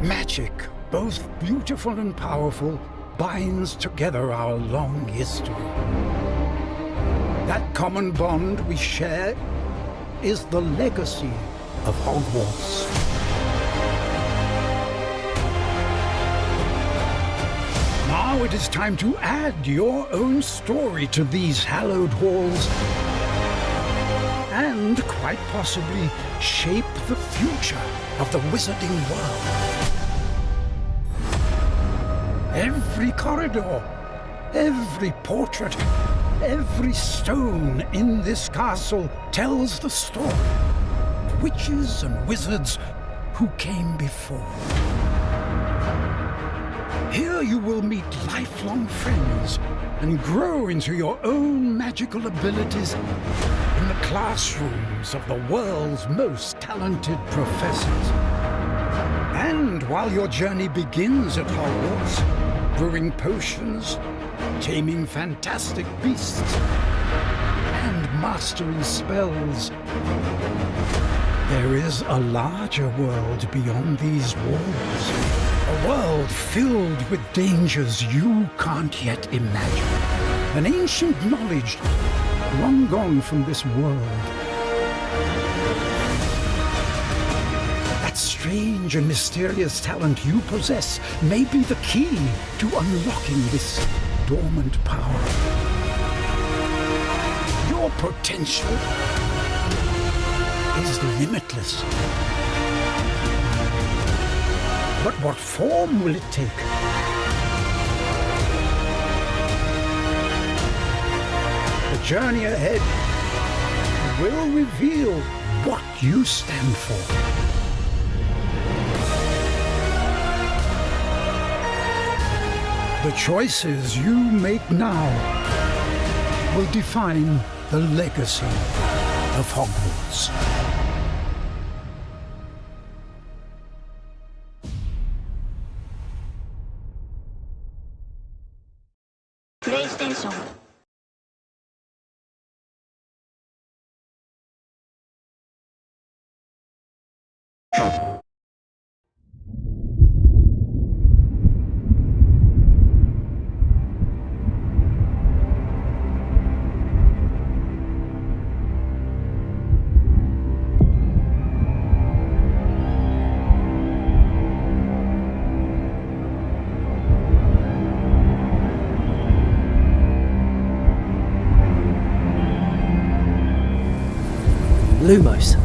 Magic, both beautiful and powerful, binds together our long history. That common bond we share is the legacy of Hogwarts. Now it is time to add your own story to these hallowed halls and, quite possibly, shape the future of the wizarding world. Every corridor, every portrait, every stone in this castle tells the story of witches and wizards who came before. Here you will meet lifelong friends and grow into your own magical abilities in the classrooms of the world's most talented professors. And while your journey begins at Hogwarts, brewing potions, taming fantastic beasts, and mastering spells, there is a larger world beyond these walls. A world filled with dangers you can't yet imagine. An ancient knowledge long gone from this world. That strange and mysterious talent you possess may be the key to unlocking this dormant power. Your potential is limitless. But what form will it take? The journey ahead will reveal what you stand for. The choices you make now will define the legacy of Hogwarts. PlayStation. Lumos.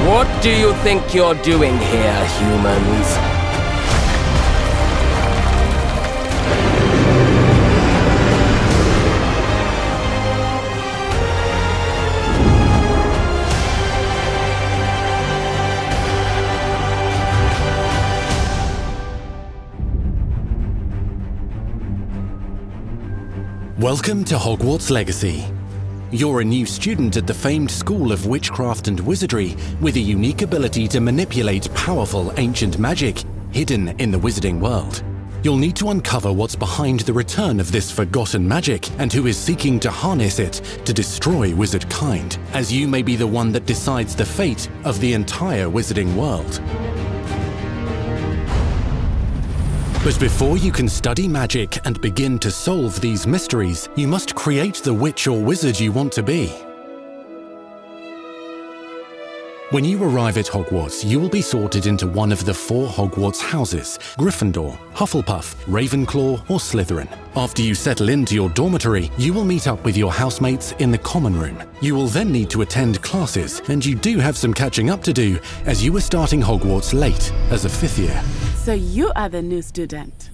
What do you think you're doing here, humans? Welcome to Hogwarts Legacy. You're a new student at the famed School of Witchcraft and Wizardry with a unique ability to manipulate powerful ancient magic hidden in the wizarding world. You'll need to uncover what's behind the return of this forgotten magic and who is seeking to harness it to destroy wizard kind, as you may be the one that decides the fate of the entire wizarding world. But before you can study magic and begin to solve these mysteries, you must create the witch or wizard you want to be. When you arrive at Hogwarts, you will be sorted into one of the 4 Hogwarts houses: Gryffindor, Hufflepuff, Ravenclaw, or Slytherin. After you settle into your dormitory, you will meet up with your housemates in the common room. You will then need to attend classes, and you do have some catching up to do, as you were starting Hogwarts late as a 5th year. So you are the new student.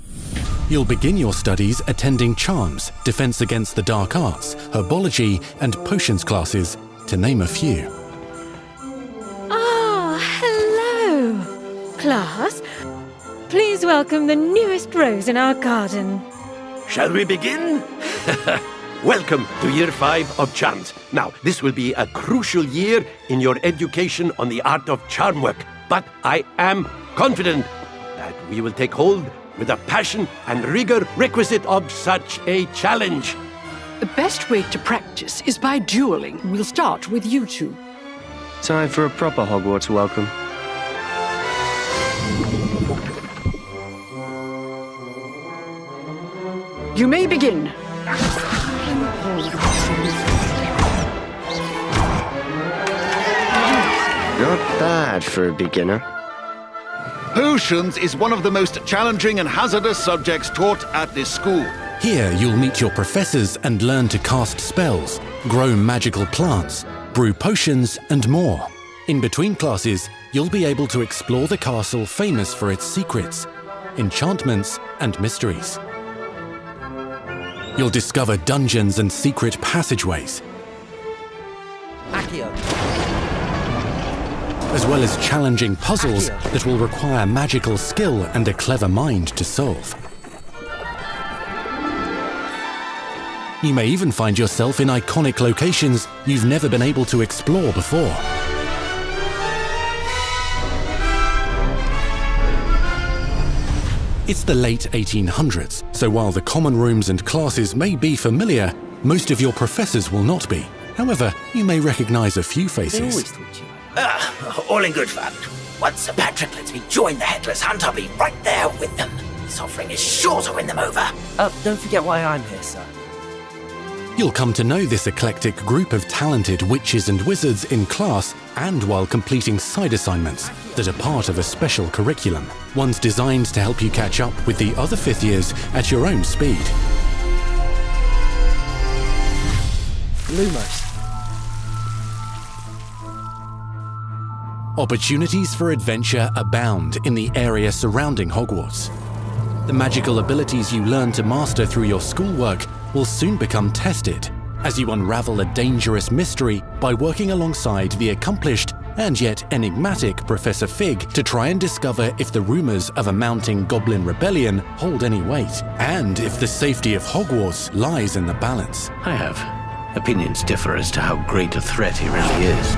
You'll begin your studies attending Charms, Defense Against the Dark Arts, Herbology, and Potions classes, to name a few. Oh, hello, class. Please welcome the newest rose in our garden. Shall we begin? Welcome to Year 5 of Charms. Now, this will be a crucial year in your education on the art of charm work, but I am confident that we will take hold with the passion and rigor requisite of such a challenge. The best way to practice is by dueling. We'll start with you two. Time for a proper Hogwarts welcome. You may begin. Not bad for a beginner. Potions is one of the most challenging and hazardous subjects taught at this school. Here you'll meet your professors and learn to cast spells, grow magical plants, brew potions, and more. In between classes, you'll be able to explore the castle famous for its secrets, enchantments, and mysteries. You'll discover dungeons and secret passageways, as well as challenging puzzles that will require magical skill and a clever mind to solve. You may even find yourself in iconic locations you've never been able to explore before. It's the late 1800s, so while the common rooms and classes may be familiar, most of your professors will not be. However, you may recognize a few faces. All in good fun. Once Sir Patrick lets me join the Headless Hunt, I'll be right there with them. This offering is sure to win them over. Don't forget why I'm here, sir. You'll come to know this eclectic group of talented witches and wizards in class and while completing side assignments that are part of a special curriculum, ones designed to help you catch up with the other fifth years at your own speed. Lumos. Opportunities for adventure abound in the area surrounding Hogwarts. The magical abilities you learn to master through your schoolwork will soon become tested as you unravel a dangerous mystery by working alongside the accomplished and yet enigmatic Professor Fig to try and discover if the rumors of a mounting goblin rebellion hold any weight, and if the safety of Hogwarts lies in the balance. I have. Opinions differ as to how great a threat he really is.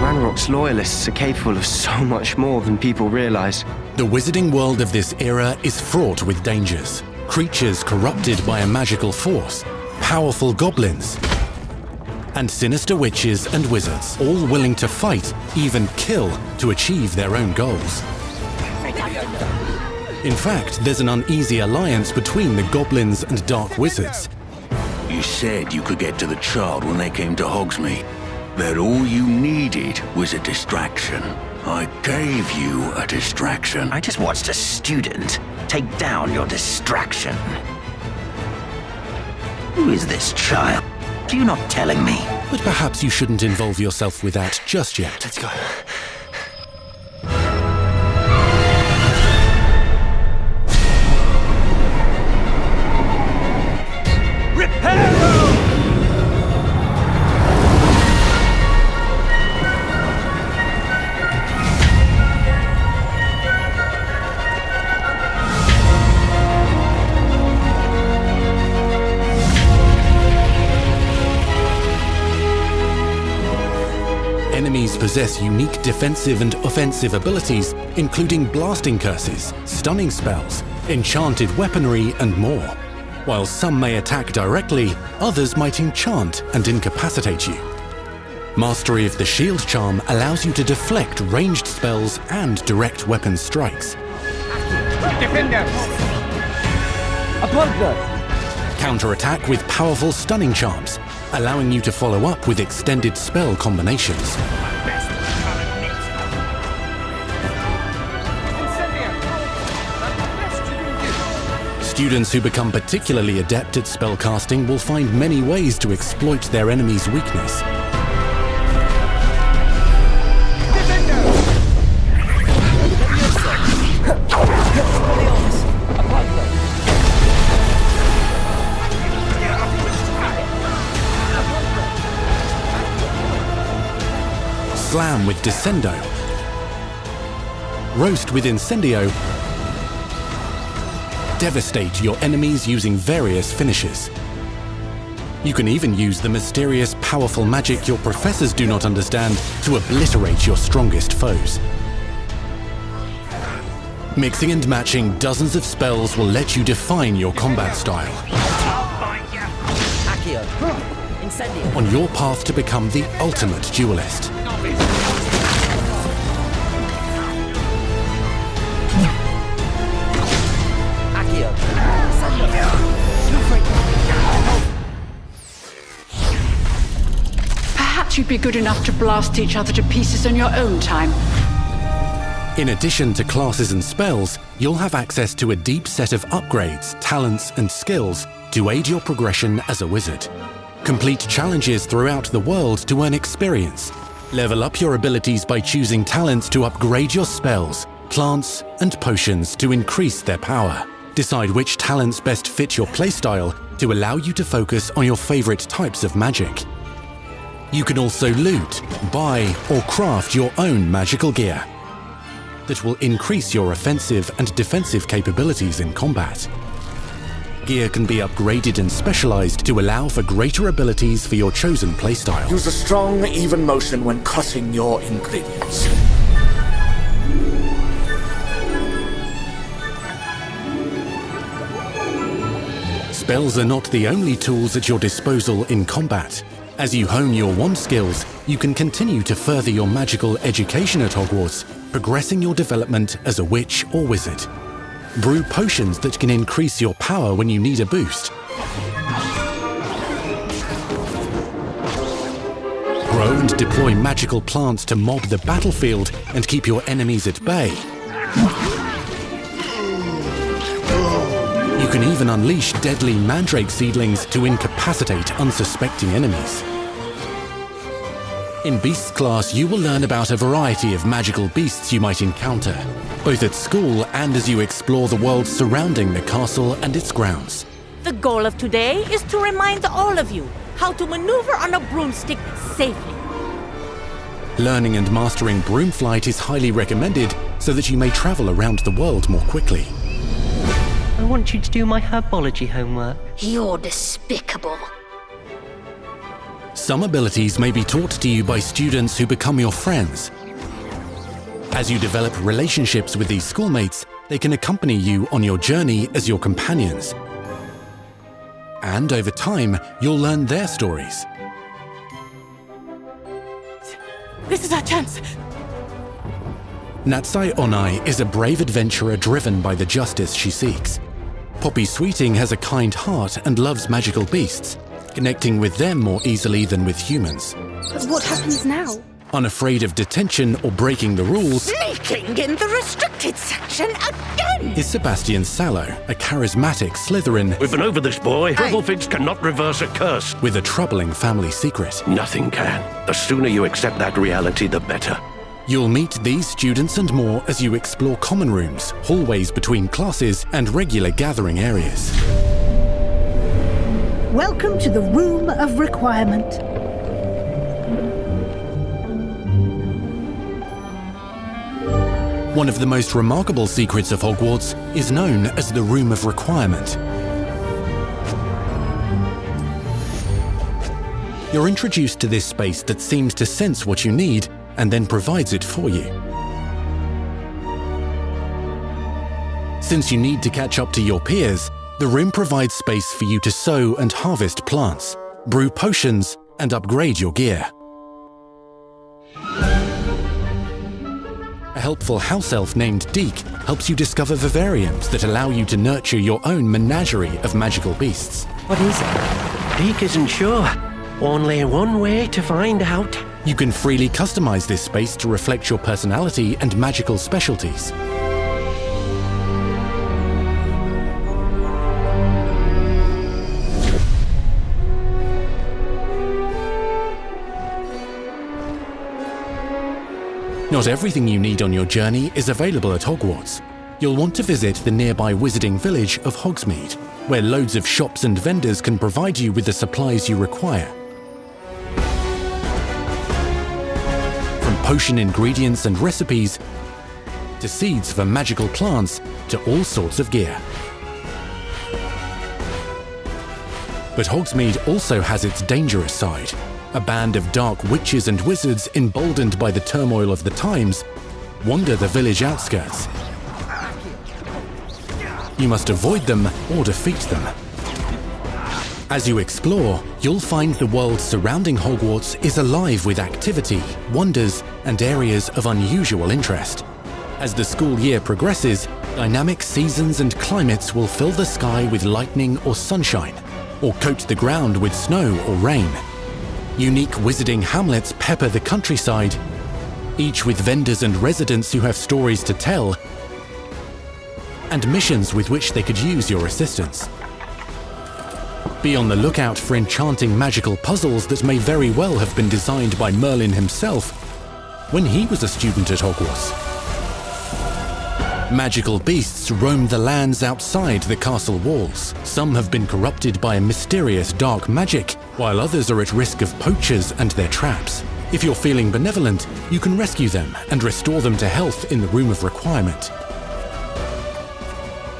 Ranrock's loyalists are capable of so much more than people realize. The wizarding world of this era is fraught with dangers. Creatures corrupted by a magical force, powerful goblins, and sinister witches and wizards, all willing to fight, even kill, to achieve their own goals. In fact, there's an uneasy alliance between the goblins and dark wizards. You said you could get to the child when they came to Hogsmeade. That all you needed was a distraction. I gave you a distraction. I just watched a student take down your distraction. Who is this child? Are you not telling me? But perhaps you shouldn't involve yourself with that just yet. Let's go. Enemies possess unique defensive and offensive abilities, including blasting curses, stunning spells, enchanted weaponry, and more. While some may attack directly, others might enchant and incapacitate you. Mastery of the shield charm allows you to deflect ranged spells and direct weapon strikes. Defender! Upon blood! Counterattack with powerful stunning charms, allowing you to follow up with extended spell combinations. Students who become particularly adept at spellcasting will find many ways to exploit their enemy's weakness. Slam with Descendo, Roast with Incendio, devastate your enemies using various finishes. You can even use the mysterious, powerful magic your professors do not understand to obliterate your strongest foes. Mixing and matching dozens of spells will let you define your combat style. On your path to become the ultimate duelist. Perhaps you'd be good enough to blast each other to pieces on your own time. In addition to classes and spells, you'll have access to a deep set of upgrades, talents, and skills to aid your progression as a wizard. Complete challenges throughout the world to earn experience. Level up your abilities by choosing talents to upgrade your spells, plants, and potions to increase their power. Decide which talents best fit your playstyle to allow you to focus on your favorite types of magic. You can also loot, buy, or craft your own magical gear that will increase your offensive and defensive capabilities in combat. Gear can be upgraded and specialized to allow for greater abilities for your chosen playstyle. Use a strong, even motion when cutting your ingredients. Spells are not the only tools at your disposal in combat. As you hone your wand skills, you can continue to further your magical education at Hogwarts, progressing your development as a witch or wizard. Brew potions that can increase your power when you need a boost. Grow and deploy magical plants to mob the battlefield and keep your enemies at bay. You can even unleash deadly mandrake seedlings to incapacitate unsuspecting enemies. In Beasts class, you will learn about a variety of magical beasts you might encounter, both at school and as you explore the world surrounding the castle and its grounds. The goal of today is to remind all of you how to maneuver on a broomstick safely. Learning and mastering broom flight is highly recommended so that you may travel around the world more quickly. I want you to do my herbology homework. You're despicable. Some abilities may be taught to you by students who become your friends. As you develop relationships with these schoolmates, they can accompany you on your journey as your companions. And over time, you'll learn their stories. This is our chance. Natsai Onai is a brave adventurer driven by the justice she seeks. Poppy Sweeting has a kind heart and loves magical beasts, connecting with them more easily than with humans. But what happens now? Unafraid of detention or breaking the rules, Sneaking in the restricted section again! is Sebastian Sallow, a charismatic Slytherin. We've been over this, boy. Rufflefigs cannot reverse a curse. With a troubling family secret. Nothing can. The sooner you accept that reality, the better. You'll meet these students and more as you explore common rooms, hallways between classes, and regular gathering areas. Welcome to the Room of Requirement. One of the most remarkable secrets of Hogwarts is known as the Room of Requirement. You're introduced to this space that seems to sense what you need and then provides it for you. Since you need to catch up to your peers, the room provides space for you to sow and harvest plants, brew potions, and upgrade your gear. A helpful house elf named Deke helps you discover vivariums that allow you to nurture your own menagerie of magical beasts. What is it? Deke isn't sure. Only one way to find out. You can freely customize this space to reflect your personality and magical specialties. Not everything you need on your journey is available at Hogwarts. You'll want to visit the nearby wizarding village of Hogsmeade, where loads of shops and vendors can provide you with the supplies you require. From potion ingredients and recipes, to seeds for magical plants, to all sorts of gear. But Hogsmeade also has its dangerous side. A band of dark witches and wizards, emboldened by the turmoil of the times, wander the village outskirts. You must avoid them or defeat them. As you explore, you'll find the world surrounding Hogwarts is alive with activity, wonders, and areas of unusual interest. As the school year progresses, dynamic seasons and climates will fill the sky with lightning or sunshine, or coat the ground with snow or rain. Unique wizarding hamlets pepper the countryside, each with vendors and residents who have stories to tell, and missions with which they could use your assistance. Be on the lookout for enchanting magical puzzles that may very well have been designed by Merlin himself when he was a student at Hogwarts. Magical beasts roam the lands outside the castle walls. Some have been corrupted by a mysterious dark magic, while others are at risk of poachers and their traps. If you're feeling benevolent, you can rescue them and restore them to health in the Room of Requirement.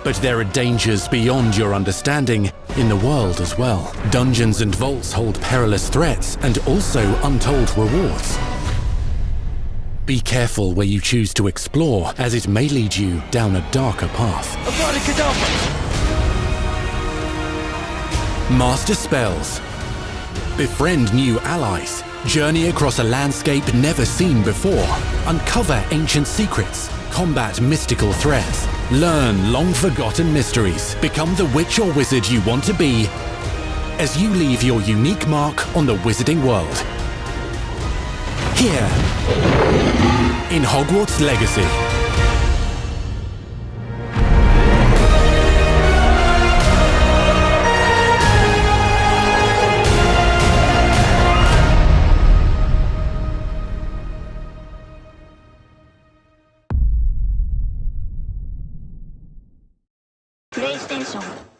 But there are dangers beyond your understanding in the world as well. Dungeons and vaults hold perilous threats and also untold rewards. Be careful where you choose to explore, as it may lead you down a darker path. Master spells. Befriend new allies. Journey across a landscape never seen before. Uncover ancient secrets. Combat mystical threats. Learn long-forgotten mysteries. Become the witch or wizard you want to be as you leave your unique mark on the wizarding world. Here, in Hogwarts Legacy. PlayStation